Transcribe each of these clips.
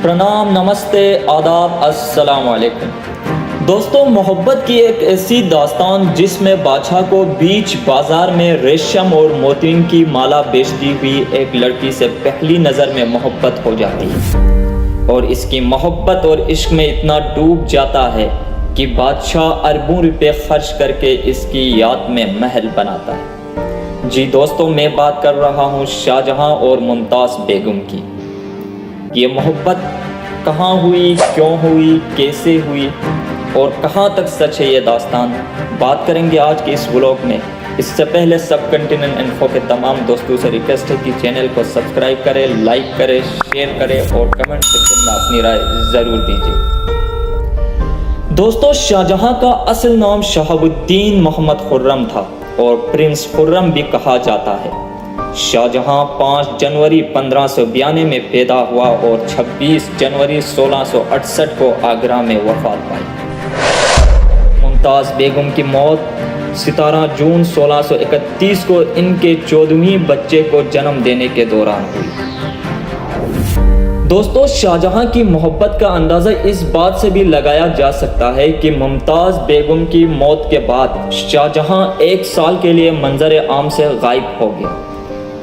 प्रणाम, नमस्ते, आदाब, अस्सलाम वालेकुम। दोस्तों, मोहब्बत की एक ऐसी दास्तान जिसमें बादशाह को बीच बाजार में रेशम और मोतियों की माला बेचती हुई एक लड़की से पहली नज़र में मोहब्बत हो जाती है और इसकी मोहब्बत और इश्क में इतना डूब जाता है कि बादशाह अरबों रुपए खर्च करके इसकी याद में महल बनाता है। जी दोस्तों, मैं बात कर रहा हूँ शाहजहां और मुमताज़ बेगम की। ये मोहब्बत कहाँ हुई, क्यों हुई, कैसे हुई और कहाँ तक सच है ये दास्तान, बात करेंगे आज के इस व्लॉग में। इससे पहले सब कंटिनेंट इन्फो के तमाम दोस्तों से रिक्वेस्ट है कि चैनल को सब्सक्राइब करें, लाइक करें, शेयर करें और कमेंट सेक्शन में अपनी राय ज़रूर दीजिए। दोस्तों, शाहजहां का असल नाम शहाबुद्दीन मोहम्मद खुर्रम था और प्रिंस खुर्रम भी कहा जाता है। शाहजहां 5 जनवरी 1592 में पैदा हुआ और 26 जनवरी 1668 को आगरा में वफात पाई। मुमताज़ बेगम की मौत 17 जून 1631 को इनके 14वें बच्चे को जन्म देने के दौरान हुई। दोस्तों, शाहजहां की मोहब्बत का अंदाज़ा इस बात से भी लगाया जा सकता है कि मुमताज़ बेगम की मौत के बाद शाहजहां 1 साल के लिए मंजर आम से गायब हो गया।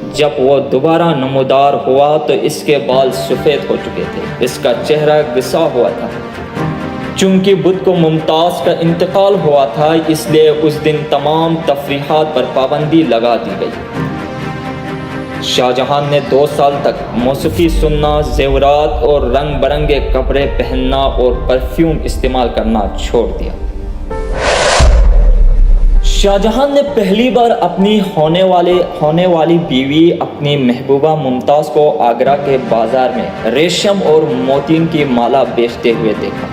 जब वो दोबारा नमूदार हुआ तो इसके बाल सफ़ेद हो चुके थे, इसका चेहरा घिसा हुआ था। चूंकि बुध को मुमताज़ का इंतकाल हुआ था, इसलिए उस दिन तमाम तफरीहात पर पाबंदी लगा दी गई। शाहजहां ने 2 साल तक मौसीकी सुनना, जेवरात और रंग बरंगे कपड़े पहनना और परफ्यूम इस्तेमाल करना छोड़ दिया। शाहजहां ने पहली बार अपनी होने वाली बीवी अपनी महबूबा मुमताज़ को आगरा के बाजार में रेशम और मोतियों की माला बेचते हुए देखा।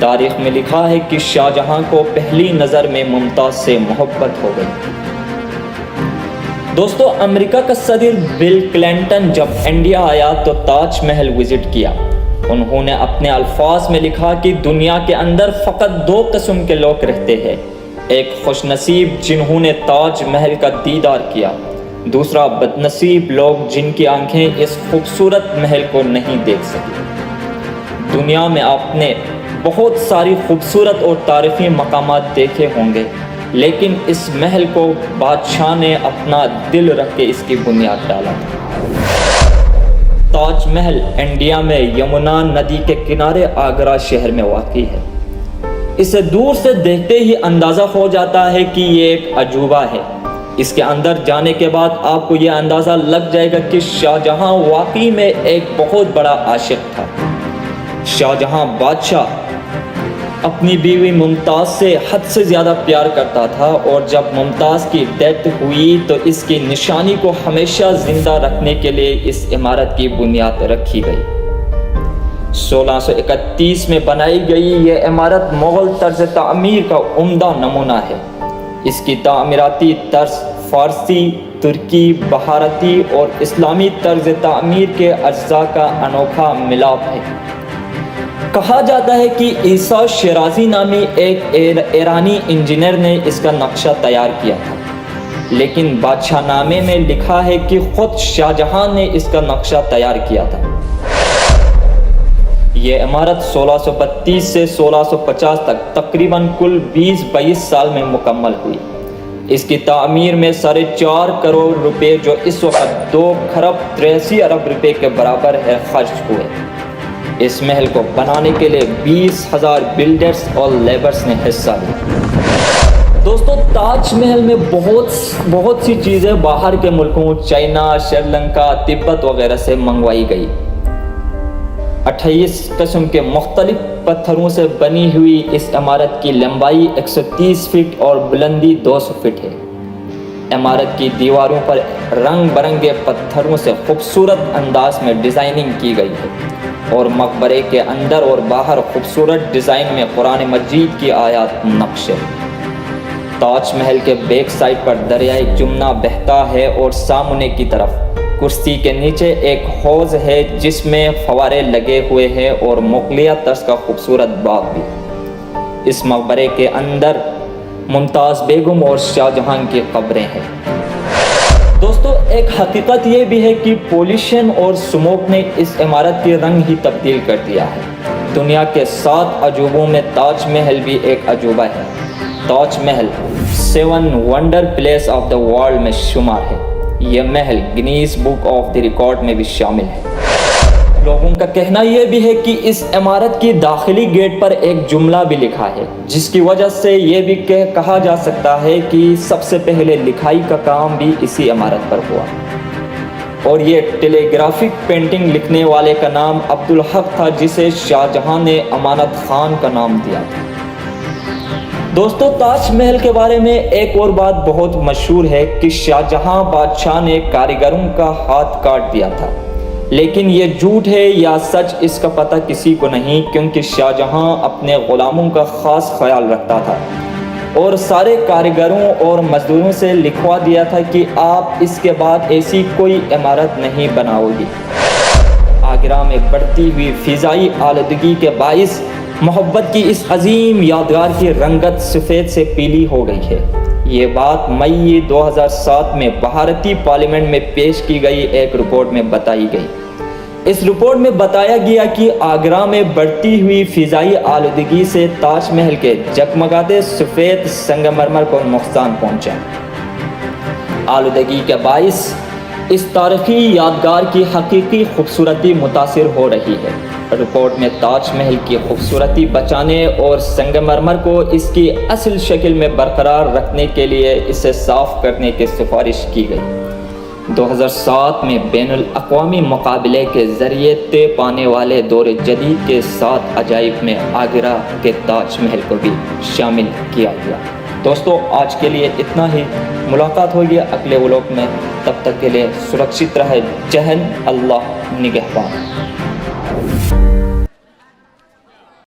तारीख में लिखा है कि शाहजहां को पहली नज़र में मुमताज़ से मोहब्बत हो गई। दोस्तों, अमेरिका का सदर बिल क्लिंटन जब इंडिया आया तो ताज महल विजिट किया। उन्होंने अपने अल्फाज में लिखा कि दुनिया के अंदर फ़कत 2 किस्म के लोग रहते हैं, एक खुशनसीब जिन्होंने ताज महल का दीदार किया, दूसरा बदनसीब लोग जिनकी आंखें इस खूबसूरत महल को नहीं देख सकी। दुनिया में आपने बहुत सारी खूबसूरत और तारीफ़ी मकामात देखे होंगे, लेकिन इस महल को बादशाह ने अपना दिल रख के इसकी बुनियाद डाला। ताज महल इंडिया में यमुना नदी के किनारे आगरा शहर में वाक़ई है। इसे दूर से देखते ही अंदाज़ा हो जाता है कि ये एक अजूबा है। इसके अंदर जाने के बाद आपको ये अंदाज़ा लग जाएगा कि शाहजहां वाकई में एक बहुत बड़ा आशिक था। शाहजहां बादशाह अपनी बीवी मुमताज़ से हद से ज़्यादा प्यार करता था और जब मुमताज़ की डेथ हुई तो इसकी निशानी को हमेशा ज़िंदा रखने के लिए इस इमारत की बुनियाद रखी गई। 1631 में बनाई गई ये इमारत मुग़ल तर्ज तामीर का उम्दा नमूना है। इसकी तामीराती तर्ज फ़ारसी, तुर्की, बहारती और इस्लामी तर्ज तामीर के अज्जा का अनोखा मिलाप है। कहा जाता है कि ईसा शिराजी नामी एक ईरानी इंजीनियर ने इसका नक्शा तैयार किया था, लेकिन बादशाहनामे में लिखा है कि खुद शाहजहां ने इसका नक्शा तैयार किया था। ये इमारत 1632 से 1650 तक तकरीबन कुल 20-22 साल में मुकम्मल हुई। इसकी तामीर में 4.5 करोड़ रुपए, जो इस वक्त 2 खरब 83 अरब रुपए के बराबर है, खर्च हुए। इस महल को बनाने के लिए 20,000 बिल्डर्स और लेबर्स ने हिस्सा लिया। दोस्तों, ताज महल में बहुत सी चीज़ें बाहर के मुल्कों, चाइना, श्रीलंका, तिब्बत वगैरह से मंगवाई गई। 28 किस्म के मुख्तलिफ पत्थरों से बनी हुई इस इमारत की लंबाई 130 फीट और बुलंदी 200 फीट है। इमारत की दीवारों पर रंग बरंगे पत्थरों से खूबसूरत अंदाज में डिज़ाइनिंग की गई है और मकबरे के अंदर और बाहर खूबसूरत डिज़ाइन में कुरान मजीद की आयत नक्श है। ताज महल के बैक साइड पर दरियाए जमुना बहता है और सामने की तरफ कुर्सी के नीचे एक हौज है जिसमें फवारे लगे हुए हैं और मुगलिया तर्ज का खूबसूरत बाग भी। इस मकबरे के अंदर मुमताज़ बेगम और शाहजहां की कब्रें हैं। دوستو ایک حقیقت یہ بھی ہے کہ پولوشن اور سموک نے اس عمارت کے رنگ ہی تبدیل کر دیا ہے۔ دنیا کے 7 عجوبوں میں تاج محل بھی ایک عجوبہ ہے۔ Taj Mahal 7 wonder place of the world میں شمار ہے۔ یہ Mahal Guinness book of the record میں بھی شامل ہے۔ لوگوں کا کہنا یہ بھی ہے کہ اس عمارت کی داخلی گیٹ پر ایک جملہ بھی لکھا ہے، جس کی وجہ سے یہ بھی کہا جا سکتا ہے کہ سب سے پہلے لکھائی کا کام بھی اسی عمارت پر ہوا، اور یہ ٹیلی گرافک پینٹنگ لکھنے والے کا نام عبدالحق تھا، جسے شاہ جہاں نے امانت خان کا نام دیا تھا۔ دوستو تاج محل کے بارے میں ایک اور بات بہت مشہور ہے کہ شاہ جہاں بادشاہ نے کاریگروں کا ہاتھ کاٹ دیا تھا، لیکن یہ جھوٹ ہے یا سچ اس کا پتہ کسی کو نہیں، کیونکہ شاہ جہاں اپنے غلاموں کا خاص خیال رکھتا تھا اور سارے کاریگروں اور مزدوروں سے لکھوا دیا تھا کہ آپ اس کے بعد ایسی کوئی عمارت نہیں بناؤ گی۔ آگرہ میں بڑھتی ہوئی فضائی آلودگی کے باعث محبت کی اس عظیم یادگار کی رنگت سفید سے پیلی ہو گئی ہے۔ یہ بات مئی 2007 میں بھارتی پارلیمنٹ میں پیش کی گئی ایک رپورٹ میں بتائی گئی۔ اس رپورٹ میں بتایا گیا کہ آگرہ میں بڑھتی ہوئی فضائی آلودگی سے تاج محل کے جگمگاتے سفید سنگ مرمر کو نقصان پہنچا۔ آلودگی کے باعث اس تاریخی یادگار کی حقیقی خوبصورتی متاثر ہو رہی ہے۔ رپورٹ میں تاج محل کی خوبصورتی بچانے اور سنگ مرمر کو اس کی اصل شکل میں برقرار رکھنے کے لیے اسے صاف کرنے کی سفارش کی گئی۔ 2007 میں بین الاقوامی مقابلے کے ذریعے طے پانے والے دور جدید کے 7 عجائب میں آگرہ کے تاج محل کو بھی شامل کیا گیا۔ دوستو آج کے لیے اتنا ہی، ملاقات ہوگی اگلے ولاگ میں، تب تک کے لیے سرکشت رہے۔ جے ہند، اللہ نگہبان۔